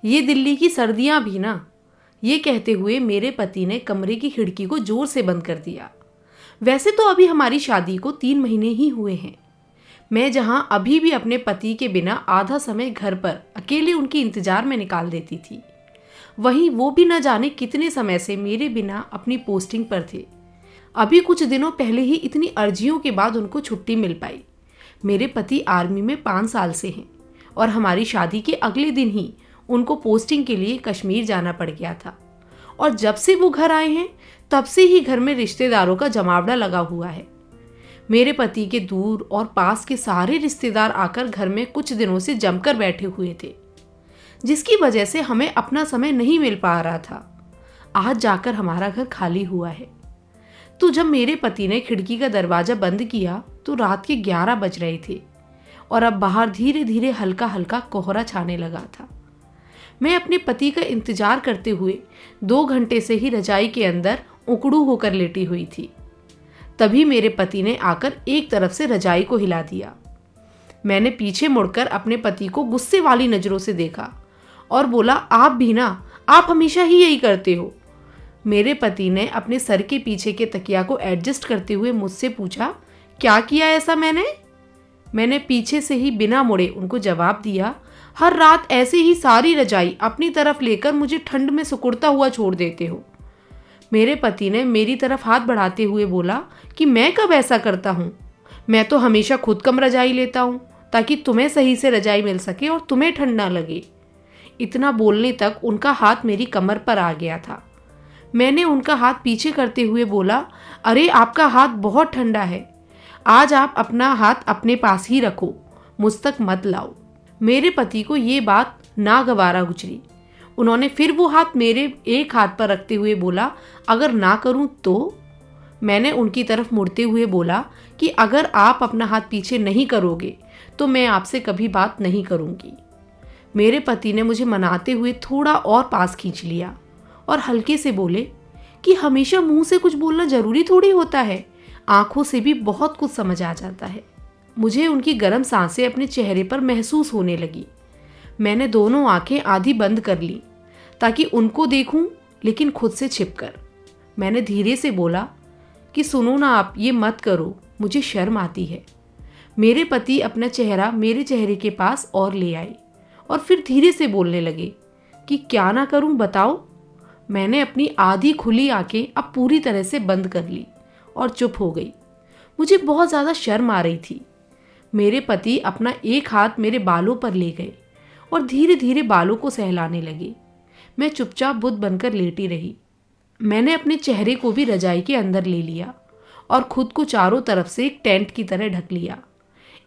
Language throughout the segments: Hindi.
ये दिल्ली की सर्दियां भी ना। ये कहते हुए मेरे पति ने कमरे की खिड़की को जोर से बंद कर दिया। वैसे तो अभी हमारी शादी को 3 महीने ही हुए हैं। मैं जहां अभी भी अपने पति के बिना आधा समय घर पर अकेले उनके इंतजार में निकाल देती थी, वहीं वो भी न जाने कितने समय से मेरे बिना अपनी पोस्टिंग पर थे। अभी कुछ दिनों पहले ही इतनी अर्जियों के बाद उनको छुट्टी मिल पाई। मेरे पति आर्मी में 5 साल से हैं और हमारी शादी के अगले दिन ही उनको पोस्टिंग के लिए कश्मीर जाना पड़ गया था। और जब से वो घर आए हैं तब से ही घर में रिश्तेदारों का जमावड़ा लगा हुआ है। मेरे पति के दूर और पास के सारे रिश्तेदार आकर घर में कुछ दिनों से जमकर बैठे हुए थे, जिसकी वजह से हमें अपना समय नहीं मिल पा रहा था। आज जाकर हमारा घर खाली हुआ है। तो जब मेरे पति ने खिड़की का दरवाजा बंद किया तो रात के 11 बज रहे थे और अब बाहर धीरे धीरे हल्का हल्का कोहरा छाने लगा था। मैं अपने पति का इंतजार करते हुए 2 घंटे से ही रजाई के अंदर उकड़ू होकर लेटी हुई थी। तभी मेरे पति ने आकर एक तरफ से रजाई को हिला दिया। मैंने पीछे मुड़कर अपने पति को गुस्से वाली नजरों से देखा और बोला, आप भी ना, आप हमेशा ही यही करते हो। मेरे पति ने अपने सर के पीछे के तकिया को एडजस्ट करते हुए मुझसे पूछा, क्या किया ऐसा मैंने पीछे से ही बिना मुड़े उनको जवाब दिया, हर रात ऐसे ही सारी रजाई अपनी तरफ लेकर मुझे ठंड में सिकुड़ता हुआ छोड़ देते हो। मेरे पति ने मेरी तरफ हाथ बढ़ाते हुए बोला कि मैं कब ऐसा करता हूँ, मैं तो हमेशा खुद कम रजाई लेता हूँ ताकि तुम्हें सही से रजाई मिल सके और तुम्हें ठंड ना लगे। इतना बोलने तक उनका हाथ मेरी कमर पर आ गया था। मैंने उनका हाथ पीछे करते हुए बोला, अरे आपका हाथ बहुत ठंडा है, आज आप अपना हाथ अपने पास ही रखो, मुझ तक मत लाओ। मेरे पति को ये बात नागवारा गुजरी। उन्होंने फिर वो हाथ मेरे एक हाथ पर रखते हुए बोला, अगर ना करूं तो? मैंने उनकी तरफ मुड़ते हुए बोला कि अगर आप अपना हाथ पीछे नहीं करोगे तो मैं आपसे कभी बात नहीं करूंगी। मेरे पति ने मुझे मनाते हुए थोड़ा और पास खींच लिया और हल्के से बोले कि हमेशा मुंह से कुछ बोलना जरूरी थोड़ी होता है, आंखों से भी बहुत कुछ समझ आ जाता है। मुझे उनकी गर्म सांसें अपने चेहरे पर महसूस होने लगी। मैंने दोनों आंखें आधी बंद कर ली ताकि उनको देखूं, लेकिन खुद से छिपकर। मैंने धीरे से बोला कि सुनो ना, आप ये मत करो, मुझे शर्म आती है। मेरे पति अपना चेहरा मेरे चेहरे के पास और ले आए और फिर धीरे से बोलने लगे कि क्या ना करूं बताओ। मैंने अपनी आधी खुली आंखें अब पूरी तरह से बंद कर ली और चुप हो गई। मुझे बहुत ज़्यादा शर्म आ रही थी। मेरे पति अपना एक हाथ मेरे बालों पर ले गए और धीरे धीरे बालों को सहलाने लगे। मैं चुपचाप बुद्ध बनकर लेटी रही। मैंने अपने चेहरे को भी रजाई के अंदर ले लिया और खुद को चारों तरफ से एक टेंट की तरह ढक लिया।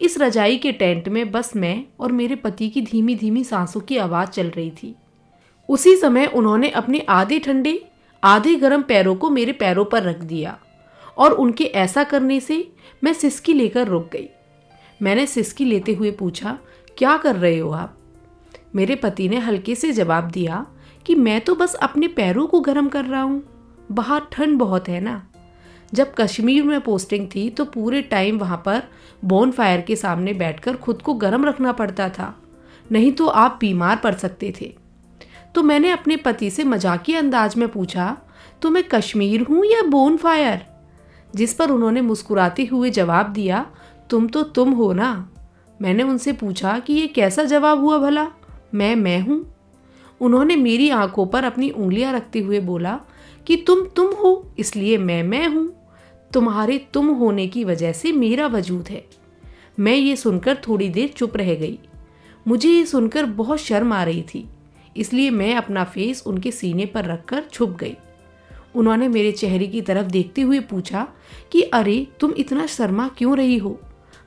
इस रजाई के टेंट में बस मैं और मेरे पति की धीमी धीमी सांसों की आवाज़ चल रही थी। उसी समय उन्होंने अपने आधे ठंडे आधे गर्म पैरों को मेरे पैरों पर रख दिया और उनके ऐसा करने से मैं सिसकी लेकर रुक गई। मैंने सिसकी लेते हुए पूछा, क्या कर रहे हो आप? मेरे पति ने हल्के से जवाब दिया कि मैं तो बस अपने पैरों को गर्म कर रहा हूँ, बाहर ठंड बहुत है ना। जब कश्मीर में पोस्टिंग थी तो पूरे टाइम वहाँ पर बोन फायर के सामने बैठकर खुद को गर्म रखना पड़ता था, नहीं तो आप बीमार पड़ सकते थे। तो मैंने अपने पति से मजाकिया अंदाज में पूछा, तो मैं कश्मीर हूँ या बोन फायर? जिस पर उन्होंने मुस्कुराते हुए जवाब दिया, तुम तो तुम हो ना। मैंने उनसे पूछा कि ये कैसा जवाब हुआ भला, मैं हूँ? उन्होंने मेरी आंखों पर अपनी उंगलियां रखते हुए बोला कि तुम हो इसलिए मैं हूँ, तुम्हारे तुम होने की वजह से मेरा वजूद है। मैं ये सुनकर थोड़ी देर चुप रह गई। मुझे ये सुनकर बहुत शर्म आ रही थी, इसलिए मैं अपना फेस उनके सीने पर रखकर छुप गई। उन्होंने मेरे चेहरे की तरफ देखते हुए पूछा कि अरे तुम इतना शर्मा क्यों रही हो,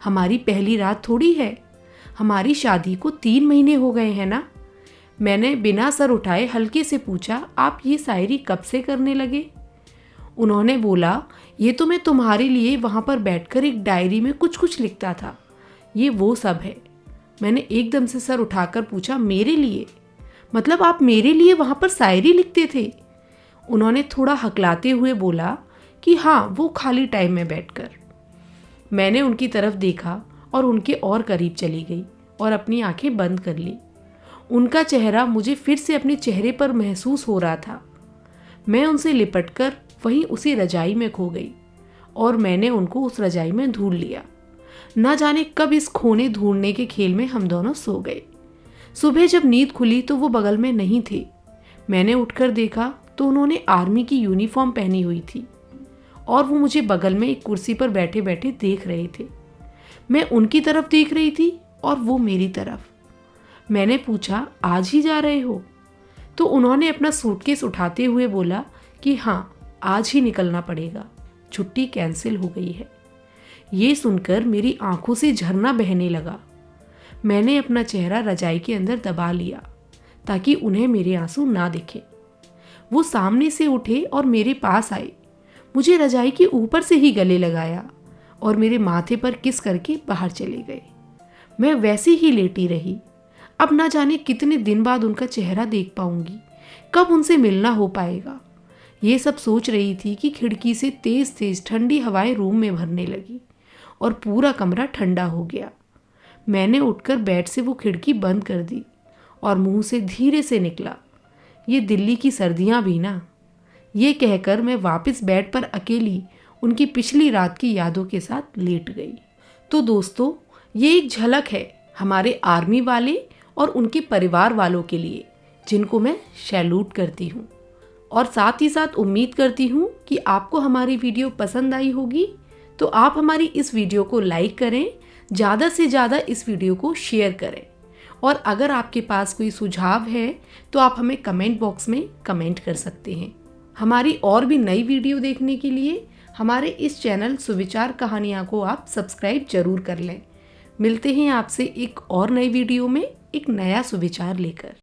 हमारी पहली रात थोड़ी है, हमारी शादी को 3 महीने हो गए हैं ना। मैंने बिना सर उठाए हल्के से पूछा, आप ये शायरी कब से करने लगे? उन्होंने बोला, ये तो मैं तुम्हारे लिए वहाँ पर बैठकर एक डायरी में कुछ कुछ लिखता था, ये वो सब है। मैंने एकदम से सर उठाकर पूछा, मेरे लिए? मतलब आप मेरे लिए वहाँ पर शायरी लिखते थे? उन्होंने थोड़ा हकलाते हुए बोला कि हाँ, वो खाली टाइम में बैठकर। मैंने उनकी तरफ देखा और उनके और करीब चली गई और अपनी आंखें बंद कर ली। उनका चेहरा मुझे फिर से अपने चेहरे पर महसूस हो रहा था। मैं उनसे लिपटकर वहीं उसी रजाई में खो गई और मैंने उनको उस रजाई में ढूंढ लिया। ना जाने कब इस खोने ढूंढने के खेल में हम दोनों सो गए। सुबह जब नींद खुली तो वो बगल में नहीं थे। मैंने उठकर देखा तो उन्होंने आर्मी की यूनिफॉर्म पहनी हुई थी और वो मुझे बगल में एक कुर्सी पर बैठे बैठे देख रहे थे। मैं उनकी तरफ देख रही थी और वो मेरी तरफ। मैंने पूछा, आज ही जा रहे हो? तो उन्होंने अपना सूटकेस उठाते हुए बोला कि हाँ, आज ही निकलना पड़ेगा, छुट्टी कैंसिल हो गई है। ये सुनकर मेरी आंखों से झरना बहने लगा। मैंने अपना चेहरा रजाई के अंदर दबा लिया ताकि उन्हें मेरे आंसू ना दिखे। वो सामने से उठे और मेरे पास आए, मुझे रजाई के ऊपर से ही गले लगाया और मेरे माथे पर किस करके बाहर चले गए। मैं वैसे ही लेटी रही। अब ना जाने कितने दिन बाद उनका चेहरा देख पाऊंगी, कब उनसे मिलना हो पाएगा। ये सब सोच रही थी कि खिड़की से तेज तेज ठंडी हवाएं रूम में भरने लगी और पूरा कमरा ठंडा हो गया। मैंने उठकर बेड से वो खिड़की बंद कर दी और मुंह से धीरे से निकला, ये दिल्ली की सर्दियां भी ना। ये कहकर मैं वापस बेड पर अकेली उनकी पिछली रात की यादों के साथ लेट गई। तो दोस्तों, ये एक झलक है हमारे आर्मी वाले और उनके परिवार वालों के लिए, जिनको मैं सैल्यूट करती हूँ। और साथ ही साथ उम्मीद करती हूँ कि आपको हमारी वीडियो पसंद आई होगी। तो आप हमारी इस वीडियो को लाइक करें, ज़्यादा से ज़्यादा इस वीडियो को शेयर करें। और अगर आपके पास कोई सुझाव है तो आप हमें कमेंट बॉक्स में कमेंट कर सकते हैं। हमारी और भी नई वीडियो देखने के लिए हमारे इस चैनल सुविचार कहानियाँ को आप सब्सक्राइब जरूर कर लें। मिलते हैं आपसे एक और नई वीडियो में एक नया सुविचार लेकर।